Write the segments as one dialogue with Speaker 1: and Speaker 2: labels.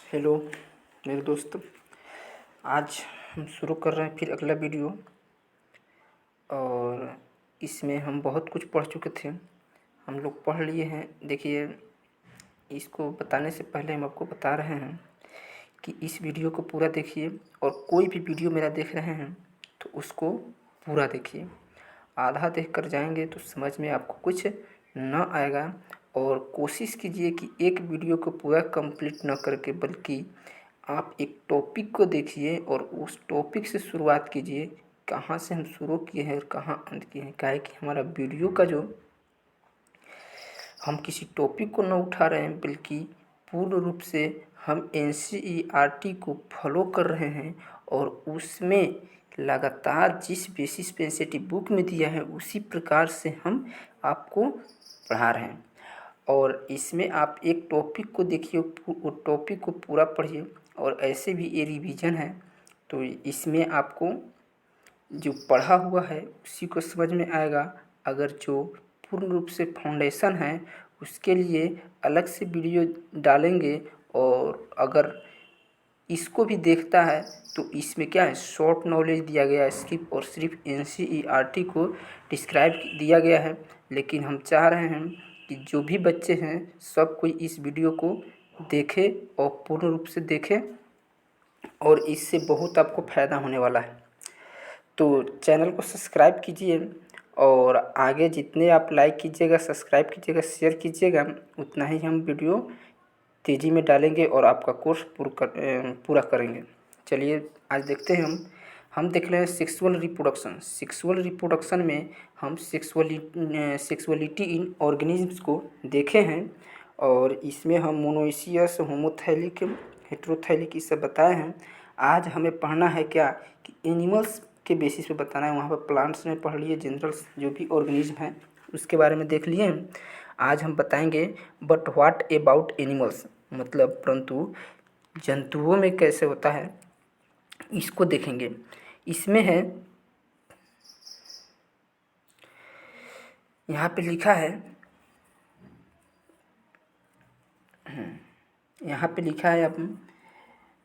Speaker 1: Hello मेरे दोस्त। आज हम शुरू कर रहे हैं फिर अगला वीडियो। और इसमें हम बहुत कुछ पढ़ चुके थे, हम लोग पढ़ लिए हैं। देखिए, इसको बताने से पहले हम आपको बता रहे हैं कि इस वीडियो को पूरा देखिए, और कोई भी वीडियो मेरा देख रहे हैं तो उसको पूरा देखिए। आधा देख कर जाएंगे तो समझ में आपको कुछ न आएगा। और कोशिश कीजिए कि एक वीडियो को पूरा कंप्लीट न करके बल्कि आप एक टॉपिक को देखिए और उस टॉपिक से शुरुआत कीजिए। कहाँ से हम शुरू किए हैं और कहाँ अंत किए हैं। क्या है कि हमारा वीडियो का जो हम किसी टॉपिक को न उठा रहे हैं बल्कि पूर्ण रूप से हम NCERT को फॉलो कर रहे हैं और उसमें लगातार जिस बेसिस पे NCERT बुक में दिया है उसी प्रकार से हम आपको पढ़ा रहे हैं। और इसमें आप एक टॉपिक को देखिए, वो टॉपिक को पूरा पढ़िए। और ऐसे भी ये रिवीजन है, तो इसमें आपको जो पढ़ा हुआ है उसी को समझ में आएगा। अगर जो पूर्ण रूप से फाउंडेशन है उसके लिए अलग से वीडियो डालेंगे। और अगर इसको भी देखता है तो इसमें क्या है, शॉर्ट नॉलेज दिया गया है, सिर्फ और सिर्फ NCERT को डिस्क्राइब दिया गया है। लेकिन हम चाह रहे हैं कि जो भी बच्चे हैं सब कोई इस वीडियो को देखे और पूर्ण रूप से देखें, और इससे बहुत आपको फ़ायदा होने वाला है। तो चैनल को सब्सक्राइब कीजिए, और आगे जितने आप लाइक कीजिएगा, सब्सक्राइब कीजिएगा, शेयर कीजिएगा, उतना ही हम वीडियो तेज़ी में डालेंगे और आपका कोर्स पूरा करेंगे। चलिए आज देखते हैं हम देख रहे हैं सेक्सुअल रिप्रोडक्शन। सेक्सुअल रिप्रोडक्शन में हम सेक्सुअलिटी इन ऑर्गेनिज्म्स को देखे हैं, और इसमें हम मोनोइसियस, होमोथैलिक, हेट्रोथैलिक ये सब बताए हैं। आज हमें पढ़ना है क्या कि एनिमल्स के बेसिस पे बताना है। वहाँ पर प्लांट्स में पढ़ लिए, जनरल्स जो भी ऑर्गेनिज्म हैं उसके बारे में देख लिए हैं। आज हम बताएंगे बट व्हाट अबाउट एनिमल्स, मतलब परंतु जंतुओं में कैसे होता है इसको देखेंगे। इसमें है, यहाँ पे लिखा है, यहाँ पे लिखा है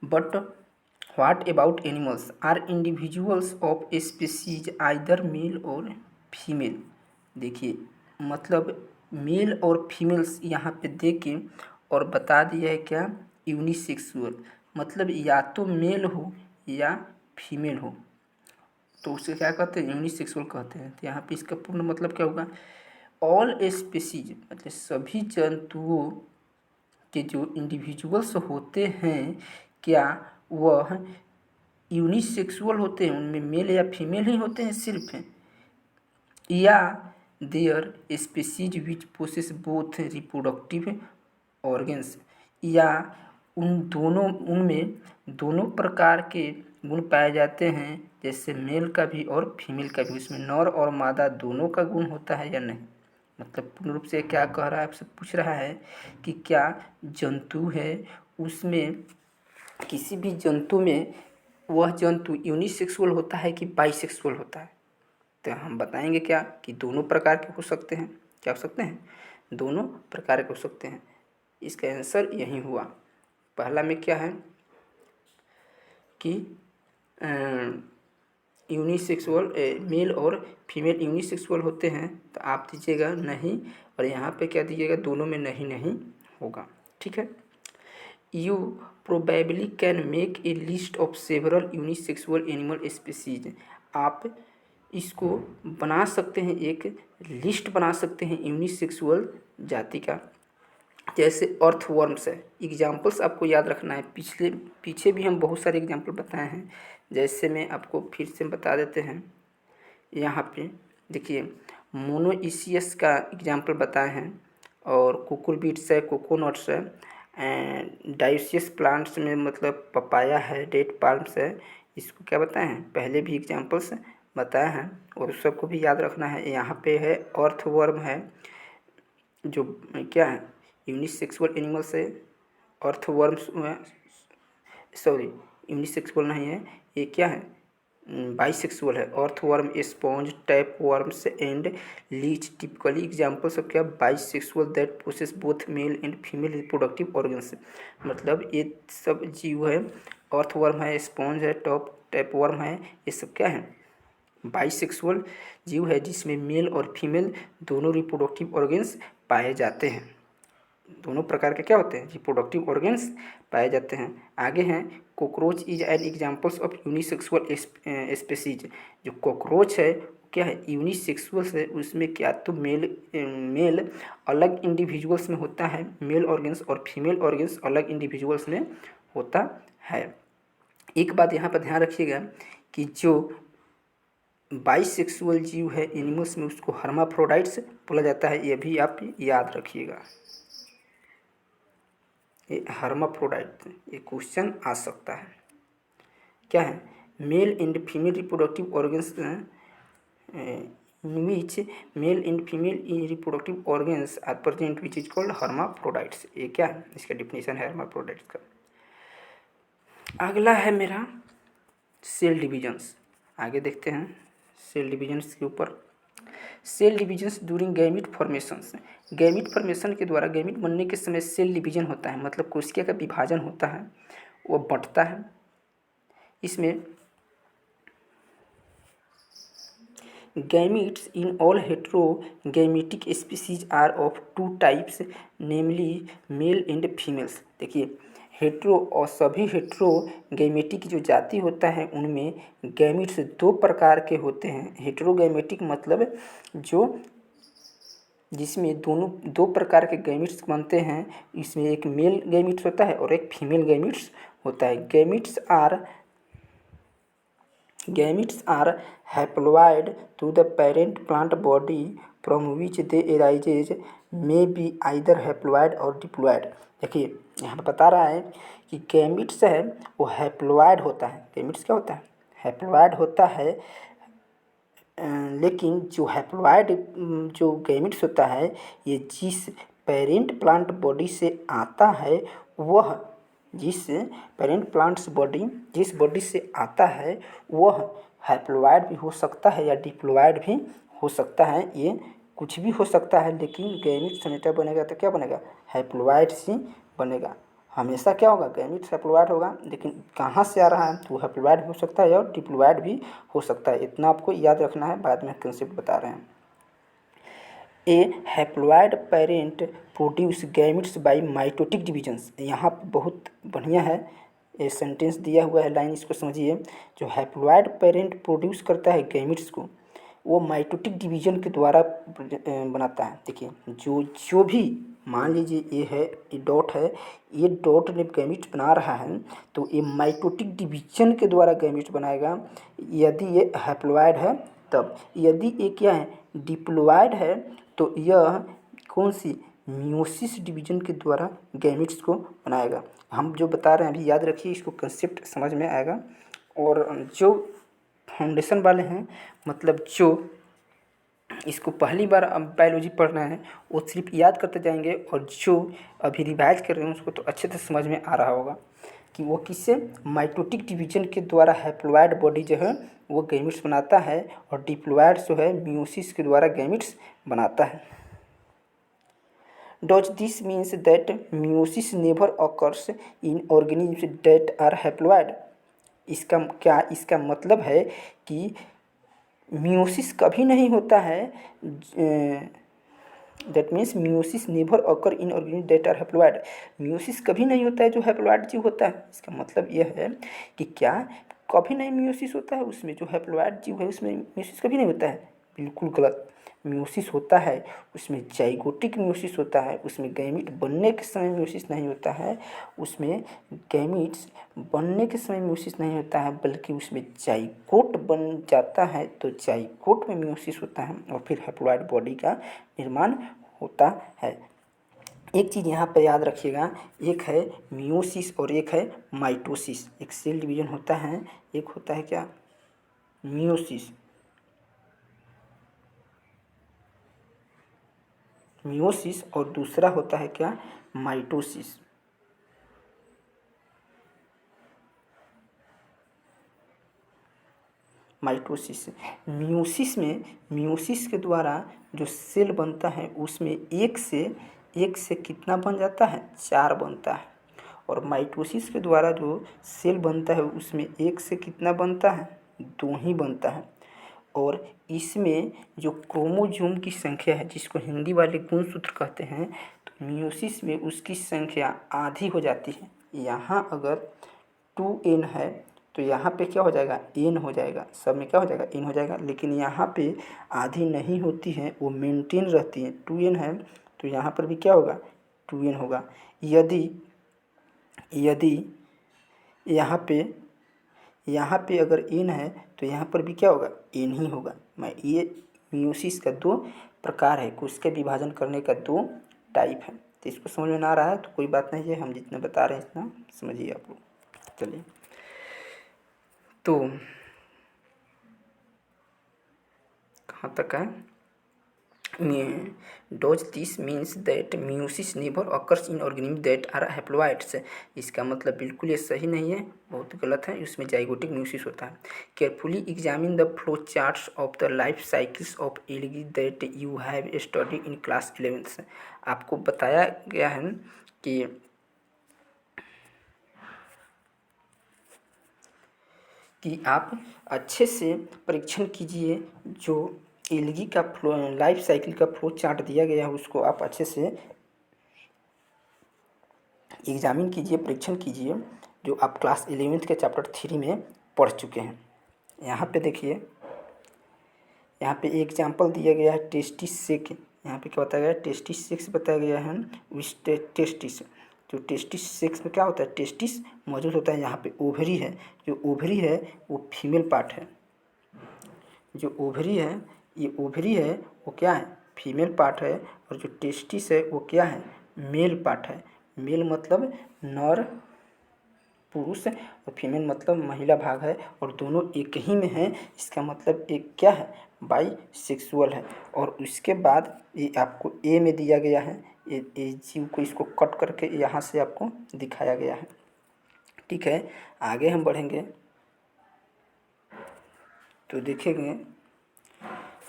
Speaker 1: but what about animals are individuals of a species either male or female. देखिए, मतलब मेल और फीमेल्स यहाँ पे दे के और बता दिया है क्या, यूनिसेक्सुअल, मतलब या तो मेल हो या फीमेल हो तो उसे क्या कहते हैं, यूनिसेक्सुअल कहते हैं। तो यहाँ पे इसका पूर्ण मतलब क्या होगा, ऑल स्पीसीज, मतलब सभी जंतुओं के जो इंडिविजुअल्स होते हैं क्या वह यूनिसेक्सुअल होते हैं, उनमें मेल या फीमेल ही होते हैं सिर्फ, या there species which possess both reproductive organs, या उनमें दोनों प्रकार के गुण पाए जाते हैं, जैसे मेल का भी और फीमेल का भी, उसमें नर और मादा दोनों का गुण होता है या नहीं। मतलब पूर्ण रूप से क्या कह रहा है, आपसे पूछ रहा है कि क्या जंतु है उसमें, किसी भी जंतु में वह जंतु यूनिसेक्सुअल होता है कि बाइसेक्सुअल होता है। तो हम बताएंगे क्या कि दोनों प्रकार के हो सकते हैं। क्या हो सकते हैं, दोनों प्रकार के हो सकते हैं। इसका आंसर यही हुआ। पहला में क्या है कि unisexual, mail or female unisexual होते हैं, तो आप दीजिएगा नहीं, और यहाँ पे क्या दीजिएगा, दोनों में नहीं नहीं होगा। ठीक है, you probably can make a list of several unisexual animal species. आप इसको बना सकते हैं, एक लिस्ट बना सकते हैं यूनिसेक्सुअल जाति का। जैसे अर्थवर्म्स है, एग्जाम्पल्स आपको याद रखना है। पीछे भी हम बहुत सारे एग्जाम्पल बताए हैं, जैसे मैं आपको फिर से बता देते हैं। यहाँ पे देखिए, मोनोइसियस का एग्जाम्पल बताए हैं, और कुकुरबिट्स है, कोकोनट्स है, एंड डायोसियस प्लांट्स में मतलब पपाया है, डेट पाल्म्स है, इसको क्या बताए हैं, पहले भी एग्जाम्पल्स बताए हैं, और उस सबको भी याद रखना है। यहाँ पे है अर्थवर्म है, जो क्या है, यूनिसेक्सुअल एनिमल्स है। अर्थवर्म्स, सॉरी यूनिसेक्सुअल नहीं है, ये क्या है, बाइसेक्सुअल है। Earthworm, sponge, tape worms and leech typically examples of क्या, bisexual that possess both male and female reproductive organs. मतलब ये सब जीव है, अर्थवर्म है, स्पॉन्ज है, टैप वर्म है, ये सब क्या है, बाइसेक्सुअल जीव है जिसमें मेल और फीमेल दोनों रिप्रोडक्टिव ऑर्गन्स पाए जाते हैं। दोनों प्रकार के क्या होते हैं, रिप्रोडक्टिव ऑर्गन्स पाए जाते हैं। आगे हैं cockroach is an examples of unisexual species. जो कॉकरोच है क्या है, यूनिसेक्सुअल है, उसमें क्या तो मेल अलग इंडिविजुअल्स में होता है मेल ऑर्गन्स, और फीमेल ऑर्गन्स अलग इंडिविजुअल्स में होता है। एक बात यहाँ पर ध्यान रखिएगा कि जो बाइसेक्सुअल जीव है एनिमल्स में, उसको हर्माफ्रोडाइट्स बोला जाता है, ये भी आप याद रखिएगा। ये हर्माफ्रोडाइट, ये क्वेश्चन आ सकता है। क्या है, male and female reproductive organs, which male and female reproductive organs are present which is called hermaphrodites. ये क्या है, इसका डिफिनेशन है हर्माफ्रोडाइट्स का। अगला है मेरा सेल डिविजन्स। आगे देखते हैं सेल डिविजन्स के ऊपर। Cell divisions during gamete formations. Gamete formation के द्वारा गैमिट बनने के समय सेल डिवीजन होता है, मतलब कोशिका का विभाजन होता है, वो बंटता है। इसमें gametes in all heterogametic species are of two types namely male and females. देखिए हेट्रो और सभी हेट्रोगैमेटिक जो जाति होता है उनमें गैमीट्स दो प्रकार के होते हैं। हेट्रोगैमेटिक मतलब जो जिसमें दोनों दो प्रकार के गैमीट्स बनते हैं, इसमें एक मेल गैमीट्स होता है और एक फीमेल गैमीट्स होता है। Gametes are haploid to the parent plant body from which they arises, may be either haploid or diploid. देखिए यहाँ पर बता रहा है कि गैमीट्स है वो हैप्लॉइड होता है। गैमीट्स क्या होता है, हैप्लॉइड होता है, लेकिन जो हैप्लॉइड जो गैमीट्स होता है ये जिस पेरेंट प्लांट बॉडी से आता है, वह जिस पेरेंट प्लांट्स बॉडी जिस बॉडी से आता है वह हैप्लॉइड भी हो सकता है या डिप्लॉइड भी हो सकता है। ये कुछ भी हो सकता है, लेकिन गैमीट्स हमेशा बनेगा तो क्या बनेगा, हैप्लॉइड्स ही बनेगा। हमेशा क्या होगा, गैमीट्स हैप्लॉइड होगा, लेकिन कहाँ से आ रहा है तो हैप्लॉइड भी हो सकता है और डिप्लॉइड भी हो सकता है। इतना आपको याद रखना है, बाद में कंसेप्ट बता रहे हैं। A haploid parent produce gametes by mitotic divisions. यहाँ पर बहुत बढ़िया है, ये सेंटेंस दिया हुआ है, लाइन इसको समझिए। जो हैप्लॉइड पेरेंट प्रोड्यूस करता है गैमिट्स को, वो माइटोटिक डिवीजन के द्वारा बनाता है। देखिए जो भी मान लीजिए ये है, ये डॉट है, ये डॉट ने गैमिट्स बना रहा है तो ये माइटोटिक डिवीजन के द्वारा गैमिट्स बनाएगा यदि ये हैप्लॉइड है तब। यदि ये क्या है, डिप्लॉइड है तो यह कौन सी, मियोसिस डिवीजन के द्वारा गैमिट्स को बनाएगा। हम जो बता रहे हैं अभी याद रखिए, इसको कंसेप्ट समझ में आएगा। और जो फाउंडेशन वाले हैं, मतलब जो इसको पहली बार बायोलॉजी पढ़ना है वो सिर्फ याद करते जाएंगे, और जो अभी रिवाइज कर रहे हैं उसको तो अच्छे से समझ में आ रहा होगा कि वो किससे, माइटोटिक डिवीजन के द्वारा हैप्लॉइड बॉडी जो है वो गैमिट्स बनाता है, और डिप्लॉइड जो है मियोसिस के द्वारा गैमिट्स बनाता है। Does this means that meiosis never occurs in organisms that are haploid? इसका मतलब है कि मियोसिस कभी नहीं होता है, that means meiosis never occur in organism that are haploid. Meiosis कभी नहीं होता है जो हैप्लॉइड जीव होता है। इसका मतलब यह है कि क्या कभी नहीं मियोसिस होता है उसमें, जो हैप्लॉइड जीव है उसमें मियोसिस कभी नहीं होता है, बिल्कुल गलत। मियोसिस होता है उसमें, जाइगोटिक मियोसिस होता है, उसमें गैमीट बनने के समय मियोसिस नहीं होता है, उसमें गैमीट्स बनने के समय मियोसिस नहीं होता है, बल्कि उसमें जाइगोट बन जाता है तो जाइगोट में मियोसिस होता है और फिर हैप्लॉइड बॉडी का निर्माण होता है। एक चीज़ यहाँ पर याद रखिएगा, एक है मियोसिस और एक है माइटोसिस। एक सेल डिवीजन होता है, एक होता है क्या, मियोसिस, मियोसिस, और दूसरा होता है क्या, माइटोसिस। माइटोसिस। मियोसिस के द्वारा जो सेल बनता है उसमें एक से कितना बन जाता है, 4 बनता है। और माइटोसिस के द्वारा जो सेल बनता है उसमें एक से कितना बनता है, 2 ही बनता है। और इसमें जो क्रोमोसोम की संख्या है जिसको हिंदी वाले गुणसूत्र कहते हैं, तो मियोसिस में उसकी संख्या आधी हो जाती है। यहाँ अगर 2n है तो यहाँ पे क्या हो जाएगा, n हो जाएगा, सब में क्या हो जाएगा, n हो जाएगा। लेकिन यहाँ पे आधी नहीं होती है, वो मेंटेन रहती है। 2n है तो यहाँ पर भी क्या होगा, 2n होगा। यदि यहाँ पे अगर n है तो यहाँ पर भी क्या होगा, n ही होगा। मैं ये मियोसिस का 2 प्रकार है, कोशिका विभाजन करने का 2 टाइप है। तो इसको समझ में ना आ रहा है तो कोई बात नहीं है, हम जितना बता रहे हैं इतना समझिए आप लोग। चलिए, तो कहाँ तक है, does this means that meiosis never occurs in organism that are haploids. इसका मतलब बिल्कुल ये सही नहीं है, बहुत गलत है, इसमें जाइगोटिक मियोसिस होता है। Carefully examine the flow charts of the life cycles of algae that you have study in class 11th। आपको बताया गया है कि आप अच्छे से परीक्षण कीजिए। जो एल्गी का फ्लो लाइफ साइकिल का फ्लो चार्ट दिया गया है उसको आप अच्छे से एग्जामिन कीजिए, परीक्षण कीजिए, जो आप क्लास 11th के चैप्टर 3 में पढ़ चुके हैं। यहाँ पे देखिए, यहाँ पे एग्जाम्पल दिया गया है टेस्टिस सेक। यहाँ पे क्या बताया गया है, टेस्टिस सेक्स बताया गया है। विच टेस्टिस, जो टेस्टिस सेक्स में क्या होता है, टेस्टिस मौजूद होता है। यहाँ पे ओवरी है, जो ओवरी है वो फीमेल पार्ट है। जो ओवरी है, ये ओवरी है वो क्या है, फीमेल पार्ट है। और जो टेस्टिस है वो क्या है, मेल पार्ट है। मेल मतलब नर पुरुष और फीमेल मतलब महिला भाग है, और दोनों एक ही में है। इसका मतलब एक क्या है, बाई सेक्सुअल है। और उसके बाद ये आपको ए में दिया गया है, ये जीव को इसको कट करके यहाँ से आपको दिखाया गया है। ठीक है, आगे हम बढ़ेंगे तो देखेंगे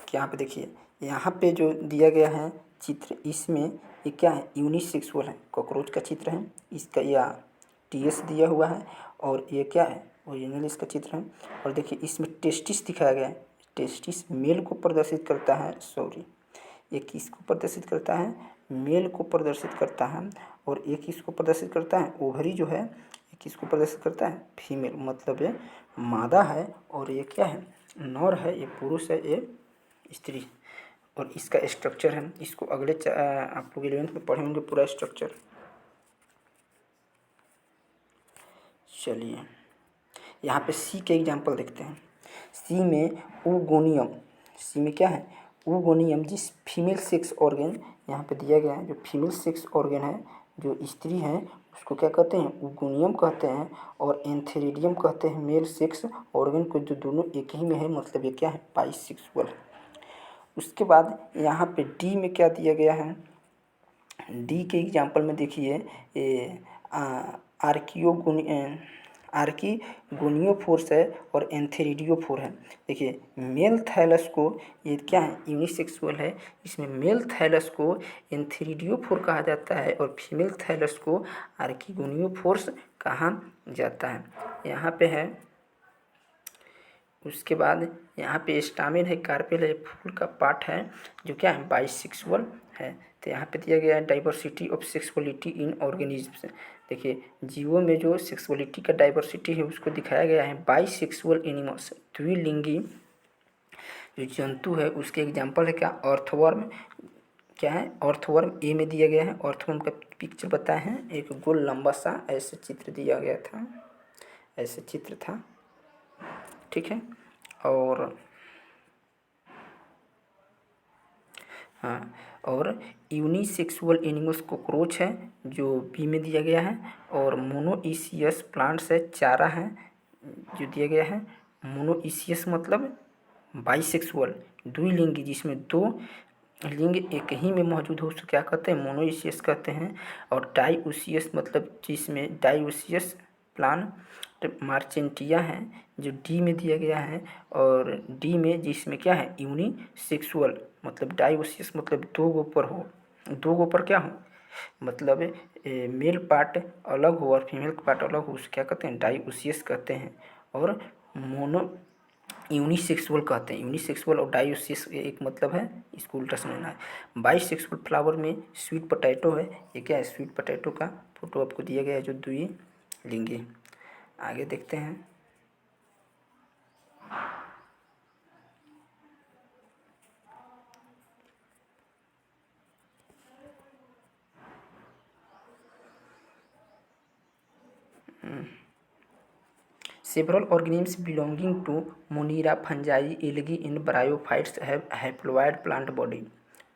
Speaker 1: कि यहाँ पे देखिए, यहाँ पे जो दिया गया है चित्र, इसमें ये क्या है, यूनिसेक्सुअल है, कॉकरोच का चित्र है। इसका या टीएस दिया हुआ है, और ये क्या है, ओरिजिनल इसका चित्र है। और देखिए इसमें टेस्टिस दिखाया गया है, टेस्टिस मेल को प्रदर्शित करता है, सॉरी ये किसको प्रदर्शित करता है, मेल को प्रदर्शित करता है। और ये किसको प्रदर्शित करता है, ओवरी जो है ये किसको प्रदर्शित करता है, फीमेल, मतलब ये मादा है। और ये क्या है, नर है, ये पुरुष है, ये स्त्री। और इसका स्ट्रक्चर है, इसको अगले आप लोग 11th में पढ़े होंगे पूरा स्ट्रक्चर। चलिए, यहाँ पे सी के एग्जाम्पल देखते हैं। सी में oogoonium, सी में क्या है, oogoonium, जिस फीमेल सेक्स ऑर्गन यहाँ पे दिया गया है, जो फीमेल सेक्स ऑर्गन है, जो स्त्री है, उसको क्या कहते हैं, oogoonium कहते हैं। और एंथेरिडियम कहते हैं मेल सेक्स ऑर्गन को, जो दोनों एक ही में है, मतलब ये क्या है, बाइसेक्सुअल है। उसके बाद यहाँ पे डी में क्या दिया गया है, डी के एग्जाम्पल में देखिए, ये आर्कीगोनियोफोर्स है और एंथेरिडियोफोर है। देखिए मेल थैलस को, ये क्या है, यूनिसेक्सुअल है, इसमें मेल थैलस को एंथेरिडियोफोर कहा जाता है और फीमेल थैलस को आर्कीगोनियोफोर्स कहा जाता है। यहाँ पे है। उसके बाद यहाँ पे स्टामेन है, कार्पेल है, फूल का पार्ट है, जो क्या है, बाइसेक्सुअल है। तो यहाँ पे दिया गया है diversity of sexuality in organisms. देखिए जीवों में जो सेक्सुअलिटी का डाइवर्सिटी है उसको दिखाया गया है। बाइसेक्सुअल एनिमल्स, द्विलिंगी जो जंतु है, उसके एग्जाम्पल है क्या, अर्थवर्म, क्या है, अर्थवर्म ए में दिया गया है। अर्थवर्म का पिक्चर बताए हैं, एक गोल लंबा सा ऐसे चित्र दिया गया था, ऐसे चित्र था, ठीक है। और हाँ, और यूनिसेक्सुअल एनिमल्स कॉकरोच है, जो बी में दिया गया है। और मोनोइसियस प्लांट्स है, चारा है, जो दिया गया है। मोनोइसियस मतलब बाइसेक्सुअल, द्विलिंगी, जिसमें 2 लिंग एक ही में मौजूद हो, उसको क्या कहते हैं, मोनोइसियस कहते हैं। और डाइओसियस मतलब जिसमें डाइओसियस प्लान मार्चेंटिया है जो डी में दिया गया है, और डी में जिसमें क्या है यूनिसेक्सुअल मतलब डायोसिस मतलब दो गो पर हो, दो गो पर क्या हो मतलब मेल पार्ट अलग हो और फीमेल पार्ट अलग हो, उसे क्या कहते हैं डायोसिस कहते हैं। और मोनो यूनिसेक्सुअल कहते हैं। यूनिसेक्सुअल और डायोसिस एक मतलब है, इसको उल्टा समझना है। बाइसेक्सुअल फ्लावर में स्वीट पोटैटो है, ये क्या है स्वीट पोटैटो का फोटो आपको दिया गया है जो द्विलिंगी। आगे देखते हैं। Several organisms belonging to Monera fungi, algae, and bryophytes have haploid plant body,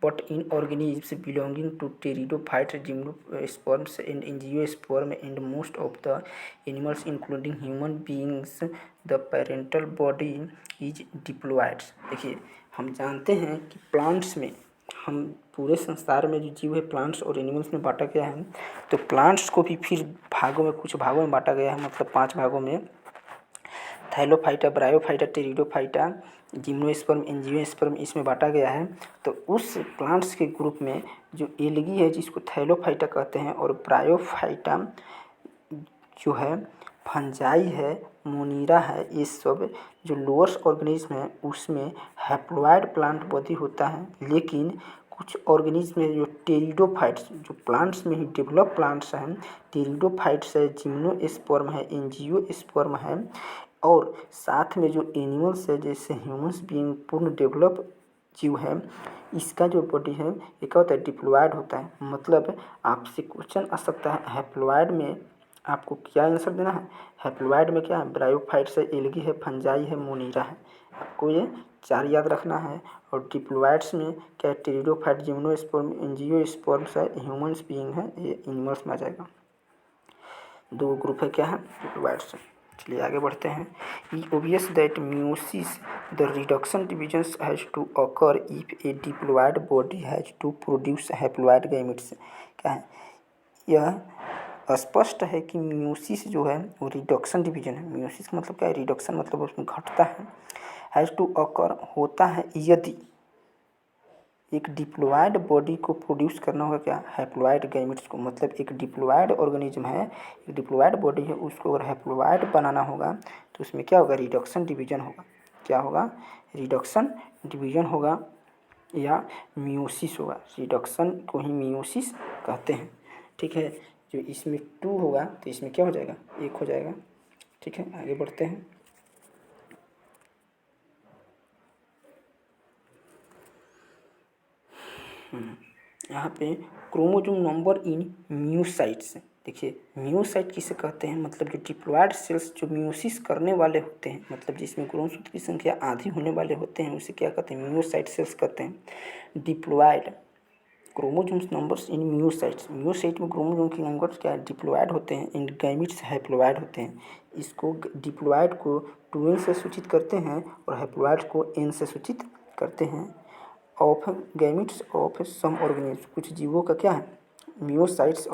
Speaker 1: but in organisms belonging to pteridophytes, gymnosperms, and angiosperm, and most of the animals, including human beings, the parental body is diploid। देखिए, हम जानते हैं कि plants में, हम पूरे संसार में जो जीव है प्लांट्स और एनिमल्स में बांटा गया है। तो प्लांट्स को भी फिर भागों में, कुछ भागों में बांटा गया है, मतलब 5 भागों में। Thallophyta, bryophyta, pteridophyta, gymnosperm, angiosperm इसमें बांटा गया है। तो उस प्लांट्स के ग्रुप में जो एल्गी है जिसको थैलोफाइटा कहते हैं, और ब्रायोफाइटा जो है, फंजाई है, मोनीरा है, ये सब जो लोअर्स ऑर्गेनिज्म है उसमें हैप्लॉइड प्लांट बॉडी होता है। लेकिन कुछ ऑर्गेनिज्म में जो टेरिडोफाइट्स जो प्लांट्स में ही डेवलप प्लांट्स हैं, टेरिडोफाइट्स है, जिम्नोस्पर्म है, एंजियोस्पर्म है, और साथ में जो एनिमल्स है जैसे ह्यूमंस बीइंग पूर्ण डेवलप जीव है, इसका जो बॉडी है ये क्या होता है डिप्लॉयड होता है। मतलब आपसे क्वेश्चन आ सकता है हैप्लॉयड में आपको क्या आंसर देना है। हैप्लॉयड में क्या है ब्रायोफाइट्स है, एल्गी है, फंजाई है, मोनीरा है, आपको ये 4 याद रखना है। और डिप्लॉयड्स में क्या है टेरिडोफाइट, जिम्नोस्पर्म, एंजियोस्पर्म्स है, ह्यूमंस बीइंग है, ये एनिमल्स में आ जाएगा। 2 ग्रुप है क्या है डिप्लॉयड्स। चलिए आगे बढ़ते हैं। It obvious that meiosis the reduction divisions has to occur if a diploid body has to produce haploid gametes. क्या है यह स्पष्ट है कि म्यूसिस जो है वो रिडक्शन डिवीजन है। म्यूसिस का मतलब क्या है रिडक्शन मतलब उसमें घटता है। हैज टू अकर होता है यदि एक डिप्लॉयड बॉडी को प्रोड्यूस करना होगा क्या हैप्लॉयड गैमेट्स को। मतलब एक डिप्लॉयड ऑर्गेनिज्म है, एक डिप्लॉयड बॉडी है, उसको अगर हैप्लॉयड बनाना होगा तो उसमें क्या होगा रिडक्शन डिवीजन होगा। क्या होगा रिडक्शन डिवीजन होगा या मियोसिस होगा। रिडक्शन को ही मियोसिस कहते हैं। ठीक है, जो इसमें 2 होगा तो इसमें क्या हो जाएगा 1 हो जाएगा। ठीक है, आगे बढ़ते हैं। यहाँ पे क्रोमोसोम नंबर इन म्यूसाइट्स। देखिए म्यूसाइट किसे कहते हैं, मतलब जो डिप्लॉयड सेल्स जो म्यूसिस करने वाले होते हैं, मतलब जिसमें क्रोमोसोम की संख्या आधी होने वाले होते हैं, उसे क्या कहते हैं म्यूसाइट सेल्स कहते हैं। Diploid chromosomes numbers in meiocytes, meiocyte में क्रोमोसोम के नंबर्स क्या है डिप्लॉयड होते हैं, इन गैमेट्स हैप्लॉयड होते हैं। इसको डिप्लॉयड को 2n से सूचित करते हैं और हैप्लॉयड को n से सूचित करते हैं। Of gametes of some organism, कुछ जीवों का क्या है म्यूसाइट्स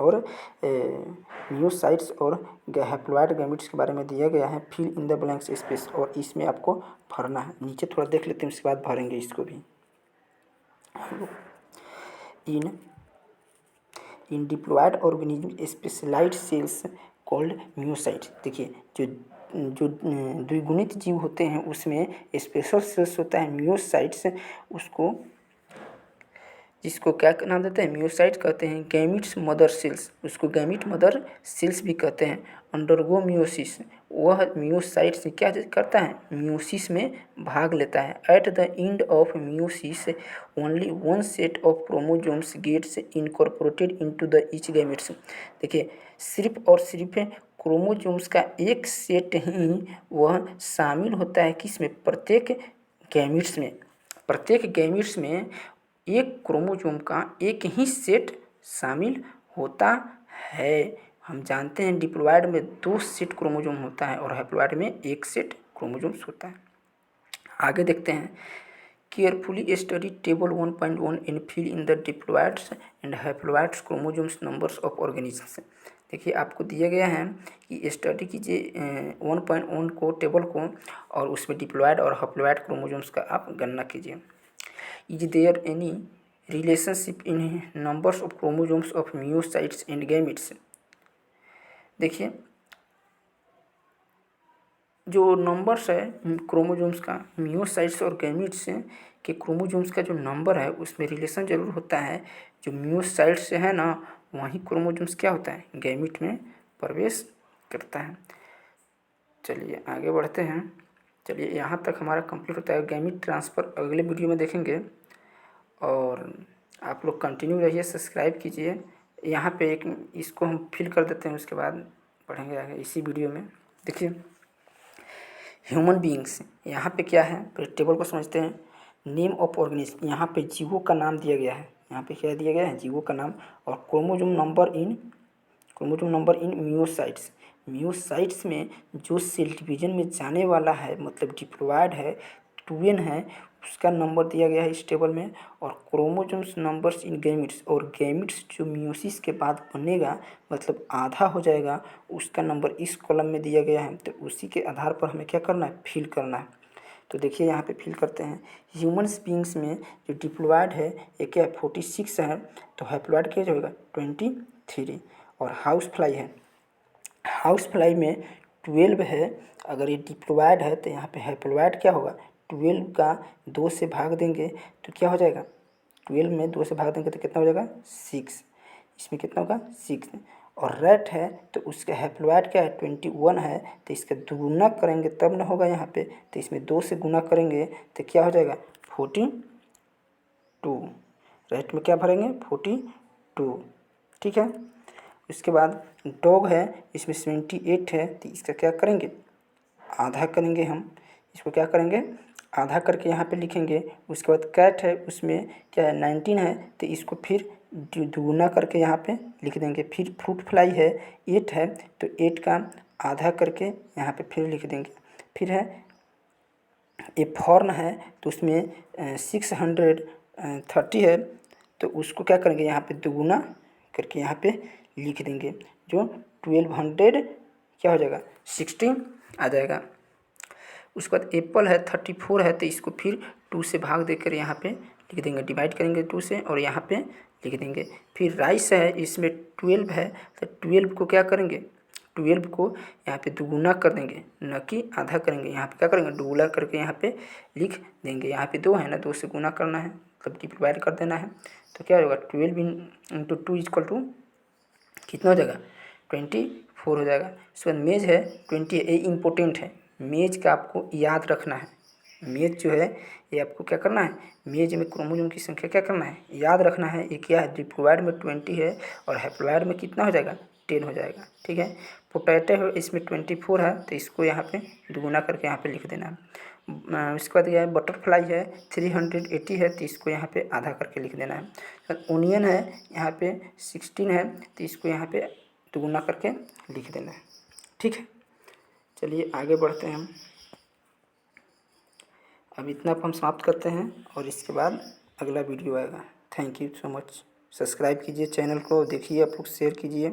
Speaker 1: और हैप्लॉयड गैमेट्स के बारे में दिया गया है। Fill in the blanks space, और इसमें आपको भरना है। नीचे थोड़ा देख लेते हैं उसके बाद भरेंगे इसको भी। In diploid organism specialised cells called meiocytes. देखिए जो द्विगुणित जीव होते हैं उसमें स्पेशल सेल्स होता है म्यूसाइट्स, उसको जिसको क्या नाम देते हैं म्यूसाइट्स कहते हैं। गैमिट्स मदर सेल्स, उसको गैमिट मदर सेल्स भी कहते हैं। अंडरगो म्यूसिस, वह म्यूसाइट से क्या करता है म्यूसिस में भाग लेता है। At the end of meiosis only 1 set of chromosomes gets incorporated into the each gametes. देखिए सिर्फ और सिर्फ क्रोमोसोम्स का एक सेट ही वह शामिल होता है किसमें प्रत्येक गैमेट्स में। प्रत्येक गैमेट्स में एक क्रोमोसोम का एक ही सेट शामिल होता है। हम जानते हैं डिप्लॉयड में 2 सेट क्रोमोसोम होता है और हैप्लॉयड में 1 सेट क्रोमोसोम्स होता है। आगे देखते हैं। Carefully study table 1.1 and fill in the diploids and haploids chromosomes numbers of organisms. देखिए आपको दिया गया है कि स्टडी कीजिए 1.1 को टेबल को और उसमें डिप्लॉयड और हैप्लॉयड क्रोमोसोम्स का आप गणना कीजिए। Is there any relationship in numbers of chromosomes of meiocytes and gametes. देखिए जो नंबर्स है क्रोमोसोम्स का मियोसाइट्स और गैमेट्स के क्रोमोसोम्स का जो नंबर है उसमें रिलेशन जरूर होता है। जो मियोसाइट्स है ना वहीं क्रोमोसोम्स क्या होता है गैमेट में प्रवेश करता है। चलिए आगे बढ़ते हैं। चलिए यहाँ तक हमारा कंप्लीट होता है। गैमेट ट्रांसफ़र अगले वीडियो में देखेंगे और आप लोग कंटिन्यू रहिए, सब्सक्राइब कीजिए। यहाँ पे एक इसको हम फिल कर देते हैं, उसके बाद पढ़ेंगे आगे इसी वीडियो में। देखिए ह्यूमन बीइंग्स, यहाँ पे क्या है टेबल को समझते हैं। नेम ऑफ ऑर्गेनिज्म, यहाँ पे जीवों का नाम दिया गया है। यहाँ पे क्या दिया गया है जीवों का नाम। और chromosome number in myocytes, myocytes में जो सेल डिवीजन में जाने वाला है मतलब डिप्लॉयड है 2n है उसका नंबर दिया गया है इस टेबल में। और क्रोमोसोम्स नंबर्स इन गैमेट्स, और गैमेट्स जो मियोसिस के बाद बनेगा मतलब आधा हो जाएगा उसका नंबर इस कॉलम में दिया गया है। तो उसी के आधार पर हमें क्या करना है फिल करना है। तो देखिए यहाँ पे फिल करते हैं। ह्यूमन्स बीइंग्स में जो डिप्लॉयड है ये क्या 46 है, तो हैप्लॉयड क्या होगा 23। और हाउस फ्लाई है, हाउस फ्लाई में 12 है। अगर ये डिप्लॉयड है तो यहाँ पे हैप्लॉयड क्या होगा 12 का 2 से भाग देंगे तो क्या हो जाएगा 12 में 2 से भाग देंगे तो कितना हो जाएगा 6। इसमें कितना होगा 6। और रेट है तो उसका हैप्लॉयड क्या है 21 है, तो इसका दुगुना करेंगे तब ना होगा यहाँ पे, तो इसमें 2 से गुना करेंगे तो क्या हो जाएगा 42। रेट में क्या भरेंगे 42, ठीक है। उसके बाद डॉग है इसमें 78 है, तो इसका क्या करेंगे आधा करेंगे हम। इसको क्या करेंगे आधा करके यहाँ पे लिखेंगे। उसके बाद कैट है उसमें क्या है 19 है, तो इसको फिर दुगुना करके यहाँ पे लिख देंगे। फिर फ्रूट फ्लाई है 8 है, तो 8 का आधा करके यहाँ पे फिर लिख देंगे। फिर है ए फॉर्न है तो उसमें 630 है, तो उसको क्या करेंगे यहाँ पे दुगुना करके यहाँ पे लिख देंगे। जो 1200 क्या हो जाएगा 16 आ जाएगा। उसके बाद एप्पल है 34 है, तो इसको फिर 2 से भाग देकर यहाँ पे लिख देंगे, डिवाइड करेंगे 2 से और यहाँ पे लिख देंगे। फिर राइस है इसमें 12 है, तो 12 को क्या करेंगे 12 को यहाँ पे दुगुना कर देंगे न कि आधा करेंगे। यहाँ पे क्या करेंगे दुगुना करके यहाँ पे लिख देंगे। यहाँ पे 2 है ना 2 से गुना करना है मतलब डिवाइड कर देना है, तो क्या होगा 12 इंटू 2 इक्वल टू कितना हो जाएगा 24 हो जाएगा। इसके बाद मेज है 20, ये इम्पोर्टेंट है। मेज का आपको याद रखना है। मेज जो है ये आपको क्या करना है मेज में क्रोमोसोम की संख्या क्या करना है याद रखना है। ये क्या है डिप्लॉयड में 20 है और हैप्लॉयड में कितना हो जाएगा 10 हो जाएगा, ठीक है। पोटैटो है इसमें 24 है, तो इसको यहाँ पे दुगुना करके यहाँ पे लिख देना है। उसके बाद यह है बटरफ्लाई है 380 है, तो इसको यहाँ पे आधा करके लिख देना है। ओनियन है यहाँ पे 16 है, तो इसको यहाँ पे दुगुना करके लिख देना है, ठीक है। चलिए आगे बढ़ते हैं हम। अब इतना हम समाप्त करते हैं और इसके बाद अगला वीडियो आएगा। Thank you so much. Subscribe कीजिए चैनल को, देखिए आप लोग शेयर कीजिए।